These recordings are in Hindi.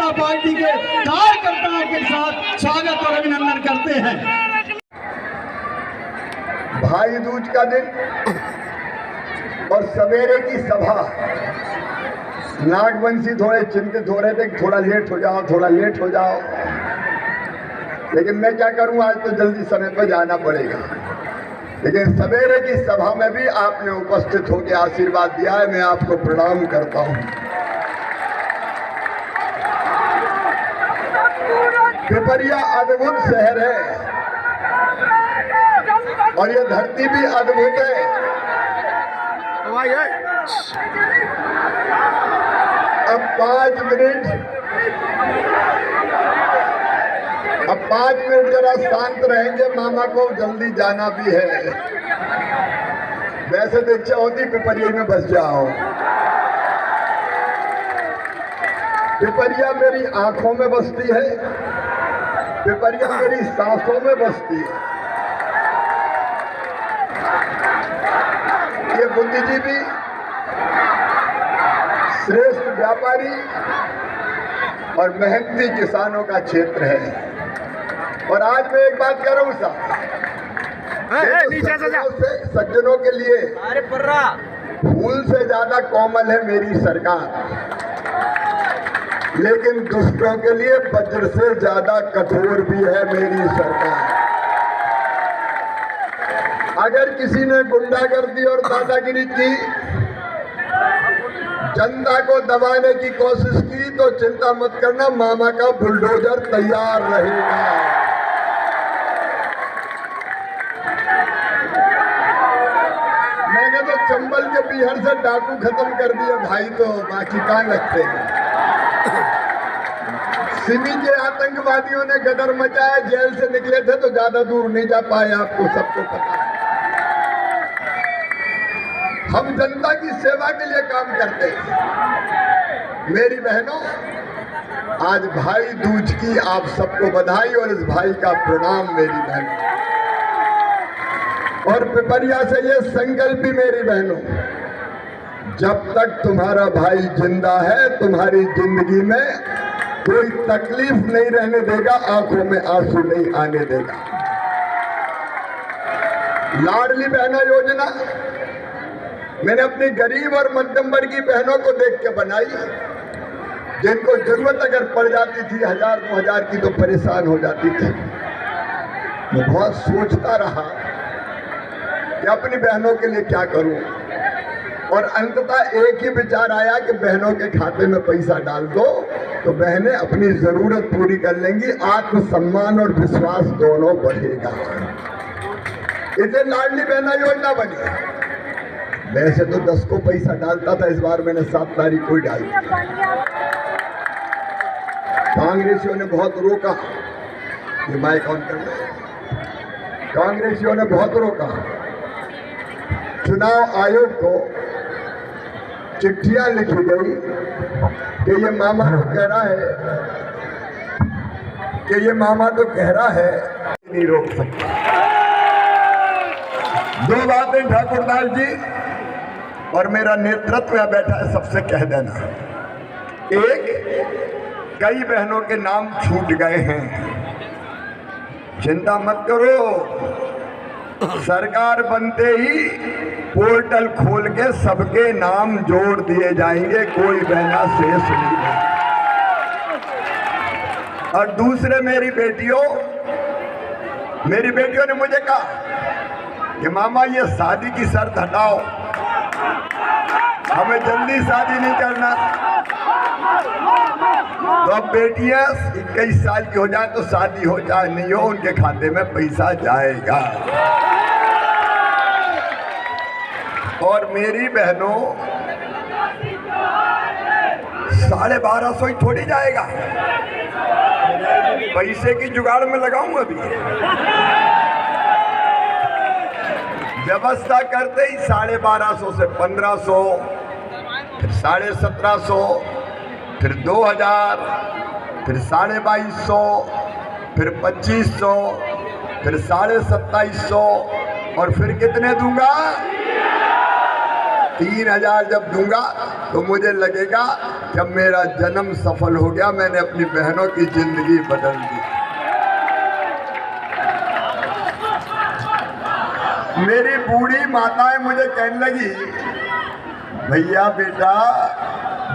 जनता पार्टी के कार्यकर्ताओं के साथ स्वागत और अभिनंदन करते हैं। भाई दूज का दिन और सवेरे की सभा, नागवंशी थोड़े चिंतित हो रहे थे कि थोड़ा लेट हो जाओ, थोड़ा लेट हो जाओ, लेकिन मैं क्या करूं, आज तो जल्दी समय पर जाना पड़ेगा। लेकिन सवेरे की सभा में भी आपने उपस्थित होकर आशीर्वाद दिया है, मैं आपको प्रणाम करता हूं। पिपरिया अद्भुत शहर है और ये धरती भी अद्भुत है। अब 5 मिनट जरा शांत रहेंगे, मामा को जल्दी जाना भी है। वैसे तो इच्छा होती पिपरिया में बस जाओ। पिपरिया मेरी आंखों में बसती है, पिपरिया मेरी सांसों में बसती है। ये बुद्धिजीवी, श्रेष्ठ व्यापारी और मेहनती किसानों का क्षेत्र है। और आज मैं एक बात कह रहा हूँ साहब, सज्जनों के लिए फूल से ज्यादा कोमल है मेरी सरकार, लेकिन दुष्टों के लिए वज्र से ज्यादा कठोर भी है मेरी सरकार। अगर किसी ने गुंडागर्दी और दादागिरी की, जनता को दबाने की कोशिश की, तो चिंता मत करना, मामा का बुलडोजर तैयार रहेगा। मैंने तो चंबल के बिहार से डाकू खत्म कर दिया भाई, तो बाकी कहाँ लगते हैं। सिमी के आतंकवादियों ने गदर मचाया, जेल से निकले थे तो ज्यादा दूर नहीं जा पाए, आपको सबको पता है। हम जनता की सेवा के लिए काम करते हैं। मेरी बहनों, आज भाई दूज की आप सबको बधाई और इस भाई का प्रणाम मेरी बहनों। और पिपरिया से ये संकल्प भी मेरी बहनों, जब तक तुम्हारा भाई जिंदा है, तुम्हारी जिंदगी में कोई तकलीफ नहीं रहने देगा, आंखों में आंसू नहीं आने देगा। लाडली बहना योजना मैंने अपनी गरीब और मध्यम वर्गीय बहनों को देख के बनाई, जिनको जरूरत अगर पड़ जाती थी 1000-2000 की तो परेशान हो जाती थी। मैं बहुत सोचता रहा कि अपनी बहनों के लिए क्या करूं, और अंततः एक ही विचार आया कि बहनों के खाते में पैसा डाल दो तो बहनें अपनी जरूरत पूरी कर लेंगी, आत्मसम्मान और विश्वास दोनों बढ़ेगा। इसे लाडली बहना योजना बनी। वैसे तो 10 को पैसा डालता था, इस बार मैंने 7 तारीख को ही डाल दिया। कांग्रेसियों ने बहुत रोका, ये माइक ऑन करना। कांग्रेसियों ने बहुत रोका। चुनाव आयोग को चिट्ठियां लिखी गई कि ये मामा तो कह रहा है नहीं रोक सकता। 2 बातें ठाकुरदास जी और मेरा नेतृत्व यहाँ बैठा है सबसे कह देना। एक, कई बहनों के नाम छूट गए हैं, चिंता मत करो, सरकार बनते ही पोर्टल खोल के सबके नाम जोड़ दिए जाएंगे, कोई बहना शेष नहीं है। और दूसरे, मेरी बेटियों ने मुझे कहा कि मामा ये शादी की शर्त हटाओ, हमें जल्दी शादी नहीं करना। तो अब बेटियां 21 साल की हो जाए तो शादी हो जाए नहीं हो, उनके खाते में पैसा जाएगा। और मेरी बहनों, 1250 ही थोड़ी जाएगा, पैसे की जुगाड़ में लगाऊं अभी। व्यवस्था करते ही 1250 से 1500, फिर 1750, फिर 2000, फिर 2250, फिर 2500, फिर 2750 और फिर कितने दूंगा? 3000 जब दूंगा तो मुझे लगेगा जब मेरा जन्म सफल हो गया, मैंने अपनी बहनों की जिंदगी बदल दी। मेरी बूढ़ी माताएं मुझे कहने लगी, भैया बेटा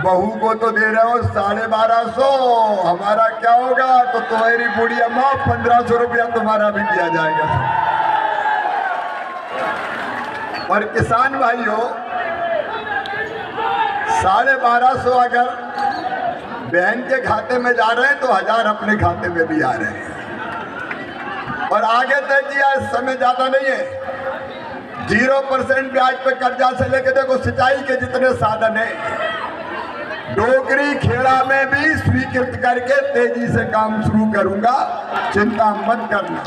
बहू को तो दे रहे हो 1250, हमारा क्या होगा? तो तुम्हारी बूढ़ी अम्मा 1500 रुपया तुम्हारा भी दिया जाएगा। और किसान भाइयों, 1250 अगर बहन के खाते में जा रहे हैं तो 1000 अपने खाते में भी आ रहे हैं। और आगे तय किया, इस समय ज्यादा नहीं है, 0% ब्याज पे कर्जा से लेके देखो सिंचाई के जितने साधन है, डोगरी खेड़ा में भी स्वीकृत करके तेजी से काम शुरू करूंगा, चिंता मत करना।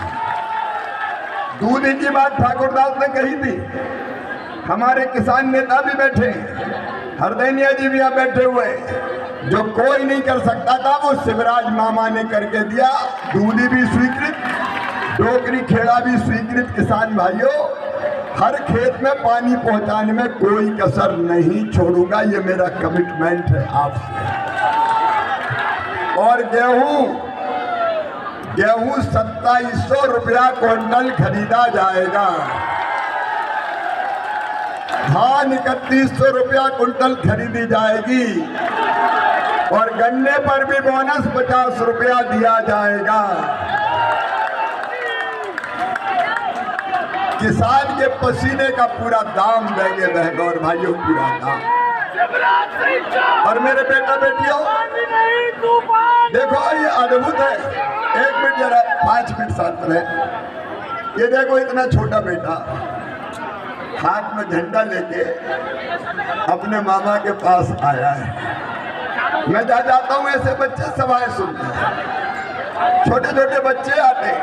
दूध की बात ठाकुरदास ने कही थी, हमारे किसान नेता भी बैठे, हरदैनिया जी भी यहाँ बैठे हुए, जो कोई नहीं कर सकता था वो शिवराज मामा ने करके दिया। दूधी भी स्वीकृत, डोगरी खेड़ा भी स्वीकृत। किसान भाइयों, हर खेत में पानी पहुंचाने में कोई कसर नहीं छोड़ूंगा, ये मेरा कमिटमेंट है आपसे। और गेहूं 2700 रुपया क्विंटल खरीदा जाएगा, धान 3100 रुपया क्विंटल खरीदी जाएगी, और गन्ने पर भी बोनस 50 रुपया दिया जाएगा। किसान के पसीने का पूरा दाम देंगे बहनों और भाइयों, पूरा दाम। और मेरे बेटा बेटियों देखो, ये अद्भुत है। 1 मिनट जरा, 5 मिनट साथ रहे। ये देखो, इतना छोटा बेटा हाथ में झंडा लेके अपने मामा के पास आया है। मैं जा जाता हूँ, ऐसे बच्चे सवाल सुनते हैं, छोटे छोटे बच्चे आते हैं,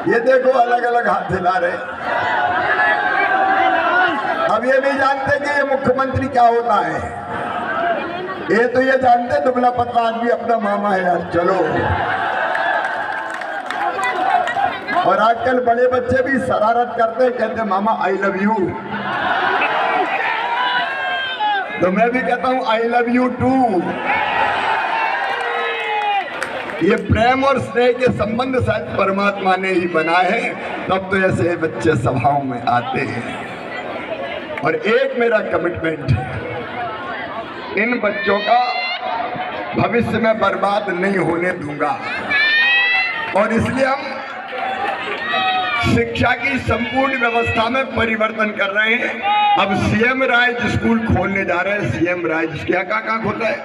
ये देखो अलग अलग हाथ हिला रहे। अब ये नहीं जानते कि ये मुख्यमंत्री क्या होता है, ये तो ये जानते दुबला पतला आदमी अपना मामा है यार, चलो। और आजकल बड़े बच्चे भी शरारत करते, कहते मामा आई लव यू, तो मैं भी कहता हूं आई लव यू टू। ये प्रेम और स्नेह के संबंध शायद परमात्मा ने ही बनाए हैं, तब तो ऐसे बच्चे सभाओं में आते हैं। और एक मेरा कमिटमेंट है, इन बच्चों का भविष्य में बर्बाद नहीं होने दूंगा, और इसलिए हम शिक्षा की संपूर्ण व्यवस्था में परिवर्तन कर रहे हैं। अब सीएम राइज स्कूल खोलने जा रहे हैं। सीएम राइज क्या कहाँ खोला है?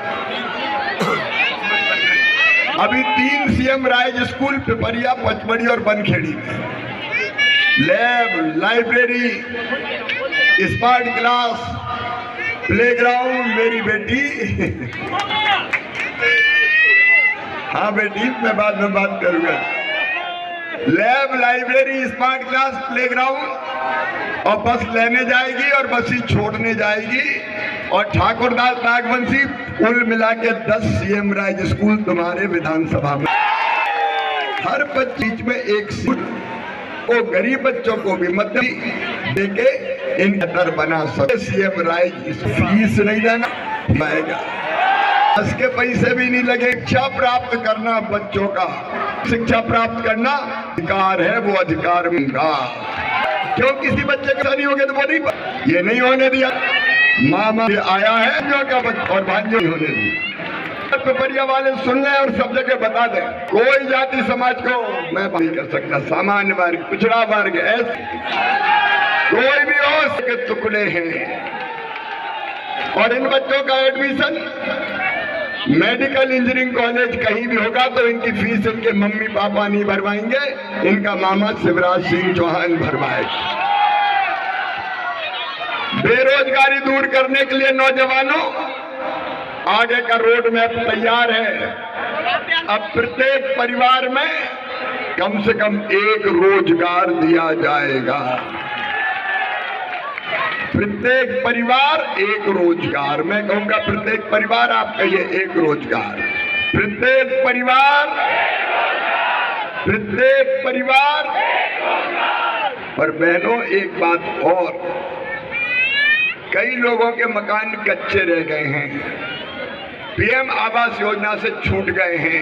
अभी 3 CM rise school, Pipariya, Pachmarhi और बनखेड़ी में। Lab, library, smart class, playground. मेरी बेटी हाँ बेटी, मैं बाद में बात करूंगा। Lab, library, smart class, playground, और बस लेने जाएगी और बस ही छोड़ने जाएगी। और ठाकुरदास नागवंशी, कुल मिला के 10 सीएम राइज स्कूल तुम्हारे विधानसभा में। हर 25 में एक सीट को गरीब बच्चों को भी मत देके इन दर बना सके। सीएम राइज फीस नहीं देना पाएगा, इसके पैसे भी नहीं लगे। शिक्षा प्राप्त करना बच्चों का, शिक्षा प्राप्त करना अधिकार है, वो अधिकार मिलेगा। क्यों किसी बच्चे का नहीं हो गया तो वो नहीं, ये नहीं होने दिया। मामा आया है जो का बच्चा और भाइयों नहीं होने दिया। पिपरिया वाले सुन लें और सब जगह बता दें, कोई जाति समाज को मैं नहीं कर सकता। सामान्य वर्ग, पिछड़ा वर्ग, ऐसे कोई भी हो सके टुकड़े हैं। और इन बच्चों का एडमिशन मेडिकल इंजीनियरिंग कॉलेज कहीं भी होगा तो इनकी फीस इनके मम्मी पापा नहीं भरवाएंगे, इनका मामा शिवराज सिंह चौहान भरवाएगा। बेरोजगारी दूर करने के लिए नौजवानों, आगे का रोड मैप तैयार है। अब प्रत्येक परिवार में कम से कम एक रोजगार दिया जाएगा। प्रत्येक परिवार एक रोजगार, मैं कहूंगा प्रत्येक परिवार, आप कहिए एक रोजगार। प्रत्येक परिवार, प्रत्येक परिवार। और बहनों एक बात और, कई लोगों के मकान कच्चे रह गए हैं, पीएम आवास योजना से छूट गए हैं।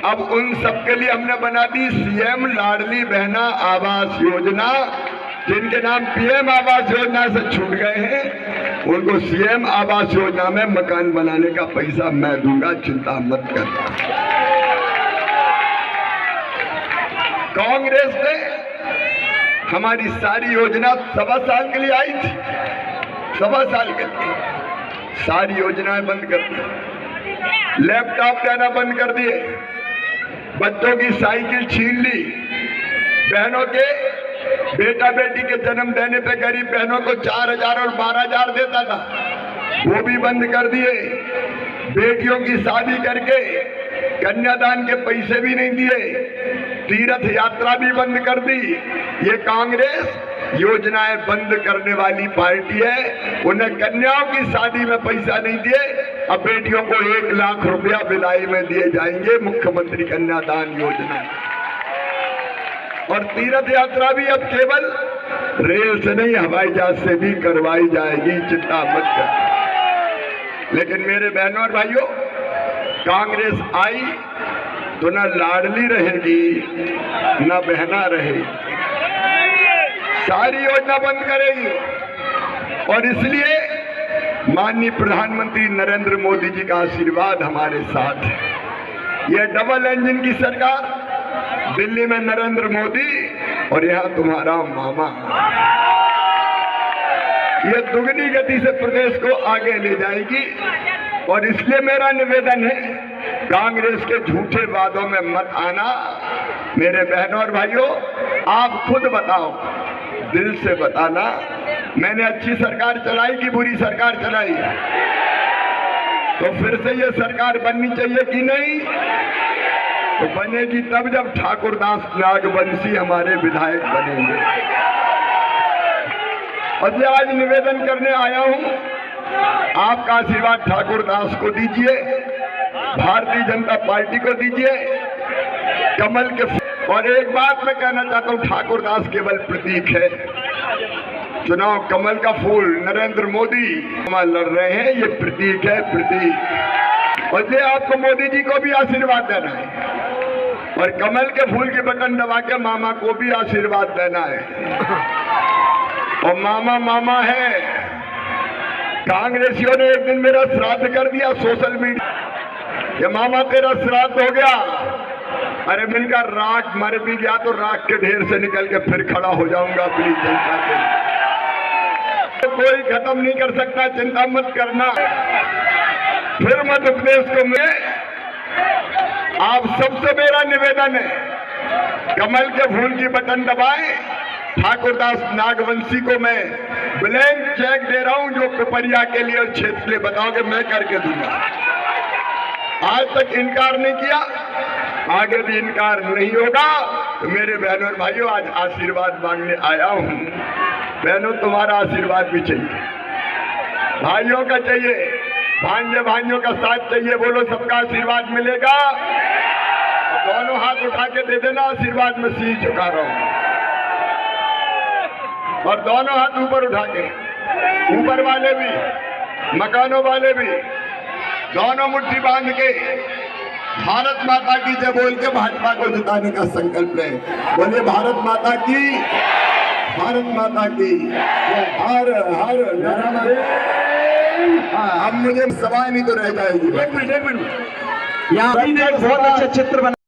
अब उन सबके लिए हमने बना दी सीएम लाडली बहना आवास योजना। जिनके नाम पीएम आवास योजना से छूट गए हैं उनको सीएम आवास योजना में मकान बनाने का पैसा मैं दूंगा, चिंता मत करना। कांग्रेस ने हमारी सारी योजना 1.25 साल के लिए आई थी, 1.25 साल के लिए सारी योजनाएं बंद कर दी, लैपटॉप देना बंद कर दिए, बच्चों की साइकिल छीन ली, बहनों के बेटा बेटी के जन्म देने पे गरीब बहनों को 4,000 और 12,000 देता था, वो भी बंद कर दिए। बेटियों की शादी करके कन्यादान के पैसे भी नहीं दिए, तीर्थ यात्रा भी बंद कर दी। ये कांग्रेस योजनाएं बंद करने वाली पार्टी है। उन्हें कन्याओं की शादी में पैसा नहीं दिए, अब बेटियों को 1 लाख रुपया विदाई में दिए जाएंगे, मुख्यमंत्री कन्यादान योजना। और तीर्थ यात्रा भी अब केवल रेल से नहीं हवाई जहाज से भी करवाई जाएगी, चिंता मत कर। लेकिन मेरे बहनों और भाइयों, कांग्रेस आई तो ना लाडली रहेगी ना बहना रहेगी, सारी योजना बंद करेगी। और इसलिए माननीय प्रधानमंत्री नरेंद्र मोदी जी का आशीर्वाद हमारे साथ है। यह डबल इंजन की सरकार, दिल्ली में नरेंद्र मोदी और यहाँ तुम्हारा मामा, ये दुगनी गति से प्रदेश को आगे ले जाएगी। और इसलिए मेरा निवेदन है, कांग्रेस के झूठे वादों में मत आना। मेरे बहनों और भाइयों, आप खुद बताओ, दिल से बताना, मैंने अच्छी सरकार चलाई कि बुरी सरकार चलाई? तो फिर से ये सरकार बननी चाहिए कि नहीं? तो बनेगी तब जब ठाकुरदास नागवंशी हमारे विधायक बनेंगे। और मैं आज निवेदन करने आया हूं, आपका आशीर्वाद ठाकुरदास को दीजिए, भारतीय जनता पार्टी को दीजिए, कमल के। और एक बात मैं कहना चाहता हूं, ठाकुरदास केवल प्रतीक है, चुनाव कमल का फूल नरेंद्र मोदी लड़ रहे हैं, ये प्रतीक है, प्रतीक। और ये आपको मोदी जी को भी आशीर्वाद देना है और कमल के फूल के बटन दबा के मामा को भी आशीर्वाद देना है। और मामा मामा है। कांग्रेसियों ने एक दिन मेरा श्राद्ध कर दिया सोशल मीडिया, ये मामा तेरा श्राद्ध हो गया। अरे मिलका राख मर भी गया तो राख के ढेर से निकल के फिर खड़ा हो जाऊंगा अपनी जनता के लिए। तो कोई खत्म नहीं कर सकता, चिंता मत करना। फिर मध्य प्रदेश को मैं आप सबसे मेरा निवेदन है, कमल के फूल की बटन दबाएं। ठाकुरदास नागवंशी को मैं ब्लैंक चेक दे रहा हूं, जो पिपरिया के लिए और क्षेत्र के लिए बताओगे मैं करके दूंगा। आज तक इनकार नहीं किया, आगे भी इनकार नहीं होगा। तो मेरे बहनों और भाइयों, आज आशीर्वाद मांगने आया हूं। बहनों, तुम्हारा आशीर्वाद भी चाहिए, भाइयों का चाहिए, भांजे भाइयों का साथ चाहिए। बोलो, सबका आशीर्वाद मिलेगा? दोनों हाथ उठा के दे देना, आशीर्वाद में शीश झुका रहा हूं। और दोनों हाथ ऊपर उठा के, ऊपर वाले भी, मकानों वाले भी, दोनों मुट्ठी बांध के भारत माता की जय बोल के भाजपा को जिताने का संकल्प है। बोले भारत माता की, भारत माता की। हर हर अब मुझे सवाल नहीं तो रह जाएगी। एक मिनट, यहाँ बहुत अच्छा चित्र बना।